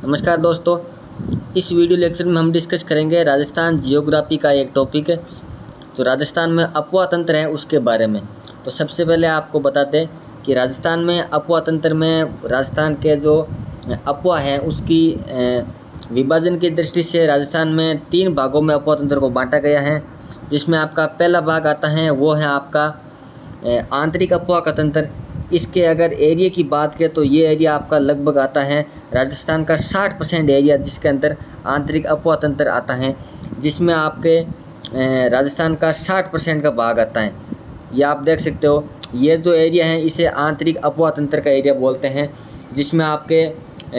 नमस्कार दोस्तों, इस वीडियो लेक्चर में हम डिस्कस करेंगे राजस्थान जियोग्राफी का एक टॉपिक है। तो राजस्थान में अपवा तंत्र है उसके बारे में। तो सबसे पहले आपको बता दें कि राजस्थान में अपवा तंत्र में राजस्थान के जो अपवा है उसकी विभाजन की दृष्टि से राजस्थान में 3 भागों में अपवा तंत्र को बांटा गया है। जिसमें आपका पहला भाग आता है वो है आपका आंतरिक अपवा का तंत्र। इसके अगर एरिया की बात करें तो ये एरिया आपका लगभग आता है राजस्थान का 60% एरिया जिसके अंदर आंतरिक अपवा तंत्र आता है, जिसमें आपके राजस्थान का 60% का भाग आता है। ये आप देख सकते हो, ये जो एरिया है इसे आंतरिक अपवा तंत्र का एरिया बोलते हैं। जिसमें आपके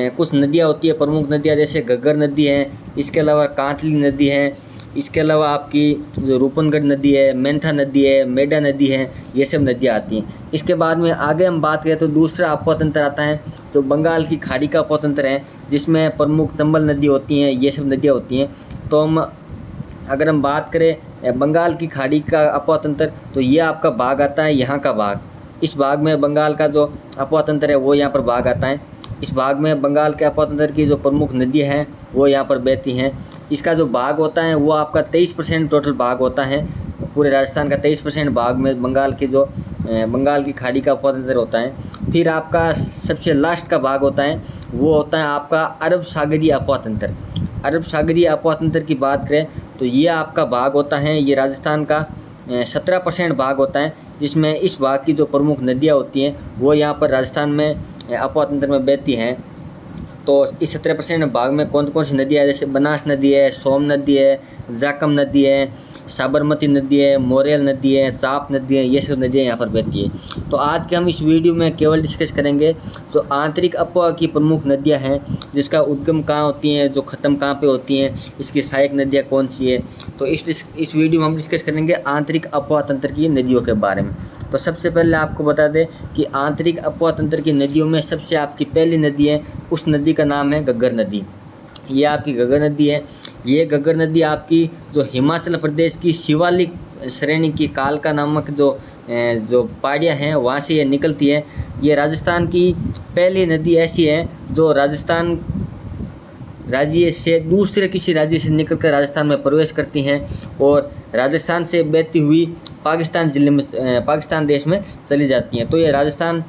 कुछ नदियाँ होती है, प्रमुख नदियाँ जैसे घग्गर नदी है, इसके अलावा कांतली नदी है, इसके अलावा आपकी जो रूपनगढ़ नदी है, मेंथा नदी है, मेडा नदी है, ये सब नदियाँ आती हैं। इसके बाद में आगे हम बात करें तो दूसरा अपवा तंत्र आता है जो बंगाल की खाड़ी का अपवा तंत्र है, जिसमें प्रमुख चंबल नदी होती हैं, ये सब नदियाँ होती हैं। तो अगर हम बात करें बंगाल की खाड़ी का अपवा तंत्र, तो ये आपका भाग आता है यहाँ का भाग। इस भाग में बंगाल का जो अपवा तंत्र है वो यहाँ पर भाग आता है। इस भाग में बंगाल के अपवा तंत्र की जो प्रमुख नदियाँ हैं वो यहाँ पर बहती हैं। इसका जो भाग होता है वो आपका 23% टोटल भाग होता है। पूरे राजस्थान का 23% भाग में बंगाल की खाड़ी का अपवा तंत्र होता है। फिर आपका सबसे लास्ट का भाग होता है वो होता है आपका अरब सागरीय अपवा तंत्र। अरब सागरीय अपवा तंत्र की बात करें तो ये आपका भाग होता है, ये राजस्थान का 17% भाग होता है। जिसमें इस भाग की जो प्रमुख नदियाँ होती हैं वो यहाँ पर राजस्थान में अपवा तंत्र में बहती हैं। तो इस 17% भाग में कौन कौन सी नदियाँ है, जैसे बनास नदी है, सोम नदी है, जाकम नदी है, साबरमती नदी है, मोरेल नदी है, चाप नदी है, ये सब नदियाँ यहाँ पर बहती है। तो आज के हम इस वीडियो में केवल डिस्कस करेंगे जो आंतरिक अपवा की प्रमुख नदियाँ हैं, जिसका उद्गम कहाँ होती हैं, जो ख़त्म कहाँ पे होती हैं, इसकी सहायक नदियाँ कौन सी है। तो इस वीडियो में हम डिस्कस करेंगे आंतरिक अपवा तंत्र की नदियों के बारे में। तो सबसे पहले आपको बता दें कि आंतरिक अपवा तंत्र की नदियों में सबसे आपकी पहली नदी है, उस नदी का नाम है घग्गर नदी। ये आपकी घग्गर नदी है। ये घग्गर नदी आपकी जो हिमाचल प्रदेश की शिवालिक श्रेणी की कालका नामक जो पहाड़ियाँ हैं वहाँ से ये निकलती है। ये राजस्थान की पहली नदी ऐसी है जो राजस्थान राज्य से दूसरे किसी राज्य से निकलकर राजस्थान में प्रवेश करती हैं और राजस्थान से बहती हुई पाकिस्तान देश में चली जाती हैं। तो ये राजस्थान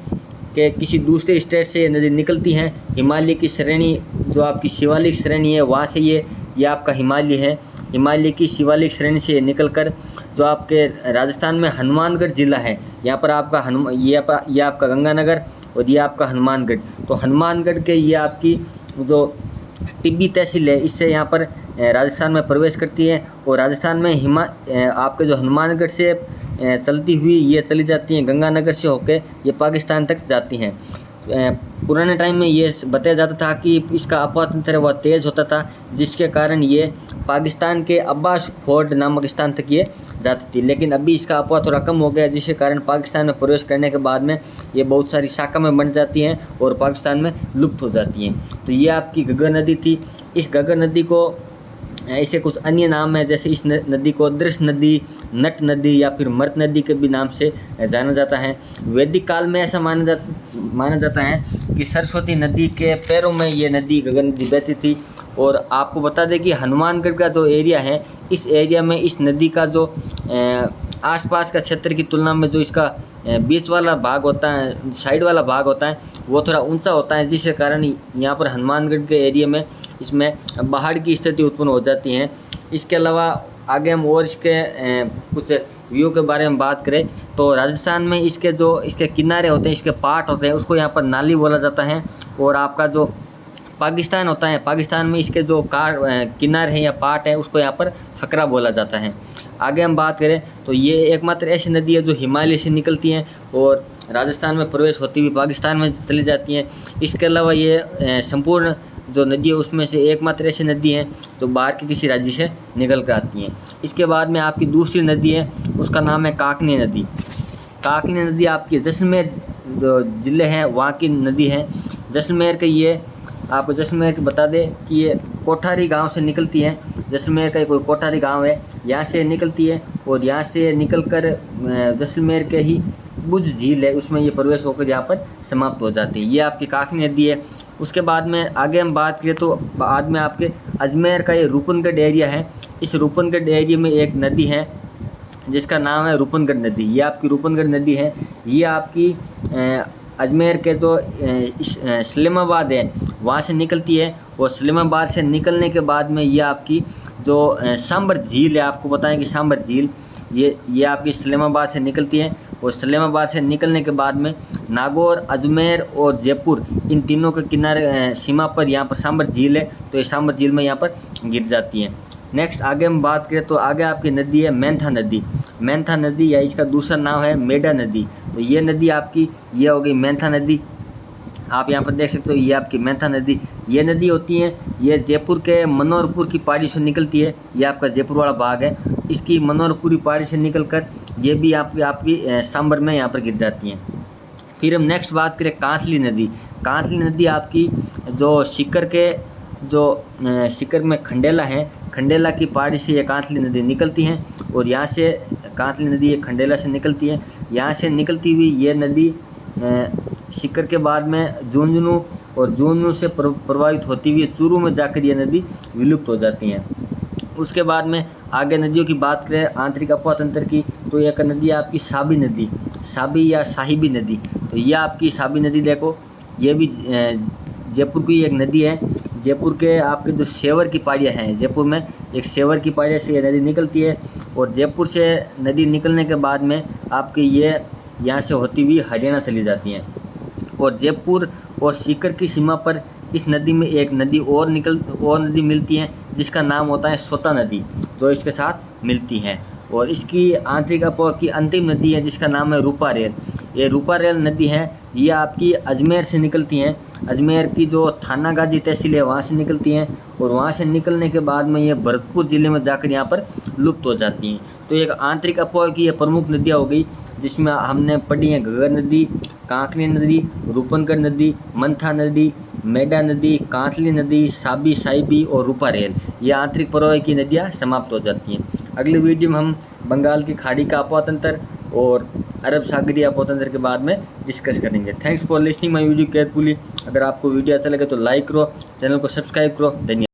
के किसी दूसरे स्टेट से ये नदी निकलती हैं। हिमालय की श्रेणी जो आपकी शिवालिक श्रेणी है वहाँ से ये आपका हिमालय है। हिमालय की शिवालिक श्रेणी से निकलकर जो आपके राजस्थान में हनुमानगढ़ जिला है, यहाँ पर आपका ये आपका गंगानगर और ये आपका हनुमानगढ़। तो हनुमानगढ़ के ये आपकी जो टिब्बी तहसील है, इससे यहाँ पर राजस्थान में प्रवेश करती है और राजस्थान में आपके जो हनुमानगढ़ से चलती हुई ये चली जाती हैं, गंगानगर से होकर ये पाकिस्तान तक जाती हैं। पुराने टाइम में ये बताया जाता था कि इसका अपवा तंत्र वह तेज़ होता था, जिसके कारण ये पाकिस्तान के अब्बास फोर्ट नामक स्थान तक ये जाती थी। लेकिन अभी इसका अपवा थोड़ा कम हो गया, जिसके कारण पाकिस्तान में प्रवेश करने के बाद में ये बहुत सारी शाखा में बन जाती हैं और पाकिस्तान में लुप्त हो जाती हैं। तो ये आपकी घग्गर नदी थी। इस घग्गर नदी को ऐसे कुछ अन्य नाम है, जैसे इस नदी को दृश नदी, नट नदी या फिर मर्त नदी के भी नाम से जाना जाता है। वैदिक काल में ऐसा माना जाता है कि सरस्वती नदी के पैरों में ये नदी घग्गर नदी बहती थी। और आपको बता दें कि हनुमानगढ़ का जो एरिया है, इस एरिया में इस नदी का जो आसपास का क्षेत्र की तुलना में जो इसका बीच वाला भाग होता है, साइड वाला भाग होता है, वो थोड़ा ऊंचा होता है, जिसके कारण यहाँ पर हनुमानगढ़ के एरिया में इसमें पहाड़ की स्थिति उत्पन्न हो जाती है। इसके अलावा आगे हम और इसके कुछ व्यू के बारे में बात करें तो राजस्थान में इसके किनारे होते हैं, इसके पार्ट होते हैं, उसको यहाँ पर नाली बोला जाता है। और आपका जो पाकिस्तान होता है, पाकिस्तान में इसके जो किनारे हैं या पार्ट है उसको यहाँ पर हकरा बोला जाता है। आगे हम बात करें तो ये एकमात्र ऐसी नदी है जो हिमालय से निकलती हैं और राजस्थान में प्रवेश होती हुई पाकिस्तान में चली जाती हैं। इसके अलावा ये संपूर्ण जो नदी है उसमें से एकमात्र ऐसी नदी है जो बाहर के किसी राज्य से निकल कर आती हैं। इसके बाद में आपकी दूसरी नदी है, उसका नाम है काकनी नदी। काकनी नदी आपकी जैसलमेर जो ज़िले हैं वहाँ की नदी है। जैसलमेर के ये आपको जैसलमेर के बता दें कि ये कोठारी गांव से निकलती है। जैसलमेर का कोई कोठारी गांव है, यहाँ से निकलती है और यहाँ से निकलकर जैसलमेर के ही बुझ झील है उसमें ये प्रवेश होकर यहाँ पर समाप्त हो जाती है। ये आपकी काकनी नदी है। उसके बाद में आगे हम बात करें तो बाद में आपके अजमेर का ये रूपनगढ़ एरिया है। इस रूपनगढ़ एरिया में एक नदी है जिसका नाम है रूपनगढ़ नदी। ये आपकी रूपनगढ़ नदी है, ये आपकी अजमेर के जो इस्लामाबाद है वहाँ से निकलती है। और इस्लामाबाद से निकलने के बाद में ये आपकी जो सांबर झील है, आपको बताएं कि सांबर झील ये आपकी इस्लामाबाद से निकलती है। और इस्लामाबाद से निकलने के बाद में नागौर, अजमेर और जयपुर इन तीनों के किनारे सीमा पर यहाँ पर सांबर झील है, तो ये सांबर झील में यहाँ पर गिर जाती हैं। नेक्स्ट आगे हम बात करें तो आगे आपकी नदी है मेंथा नदी। मेंथा नदी या इसका दूसरा नाम है मेडा नदी। तो ये नदी आपकी ये हो गई मेंथा नदी। आप यहाँ पर देख सकते हो ये आपकी मेंथा नदी। ये नदी होती है, ये जयपुर के मनोहरपुर की पहाड़ी से निकलती है। ये आपका जयपुर वाला भाग है, इसकी मनोहरपुरी पहाड़ी से निकलकर ये भी आपकी सांबर में यहाँ पर गिर जाती हैं। फिर हम नेक्स्ट बात करें कांतली नदी। कांतली नदी आपकी जो सीकर में खंडेला है, खंडेला की पहाड़ी से ये कांतली नदी निकलती हैं। और यहाँ से कांतली नदी ये खंडेला से निकलती है। यहाँ से निकलती हुई ये नदी सीकर के बाद में झुंझुनू और झुंझुनू से प्रभावित होती हुई चूरू में जाकर ये नदी विलुप्त हो जाती हैं। उसके बाद में आगे नदियों की बात करें आंतरिक अफवाह तंत्र की, तो एक नदी है आपकी साबी नदी, साबी या साहिबी नदी। तो ये आपकी साबी नदी देखो, ये भी जयपुर की एक नदी है। जयपुर के आपके जो सेवर की पहाड़ियाँ हैं, जयपुर में एक सेवर की पहाड़ियाँ से ये नदी निकलती है। और जयपुर से नदी निकलने के बाद में आपकी ये यहाँ से होती हुई हरियाणा चली जाती हैं। और जयपुर और सीकर की सीमा पर इस नदी में एक नदी और नदी मिलती है जिसका नाम होता है सोता नदी, जो इसके साथ मिलती है। और इसकी आंतरिक अफवाह की अंतिम नदी है जिसका नाम है रूपा रेल। ये रूपा रेल नदी है, ये आपकी अजमेर से निकलती हैं। अजमेर की जो थाना गाजी तहसील है वहाँ से निकलती हैं। और वहाँ से निकलने के बाद में ये भरतपुर ज़िले में जाकर यहाँ पर लुप्त हो जाती हैं। तो एक आंतरिक अफवाह की ये प्रमुख नदियाँ हो गई जिसमें हमने पढ़ी हैं घग्गर नदी, कांकरी नदी, रूपनगढ़ नदी, मंथा नदी, मेडा नदी, कांतली नदी, साबी, साहिबी और रूपा रेल। ये आंतरिक प्रवाह की नदियाँ समाप्त हो जाती हैं। अगले वीडियो में हम बंगाल की खाड़ी का अफवाह तंत्र और अरब सागरीय अफवाह तंत्र के बाद में डिस्कस करेंगे। Thanks for listening my video carefully. अगर आपको वीडियो अच्छा लगे तो लाइक करो, चैनल को सब्सक्राइब करो। धन्यवाद।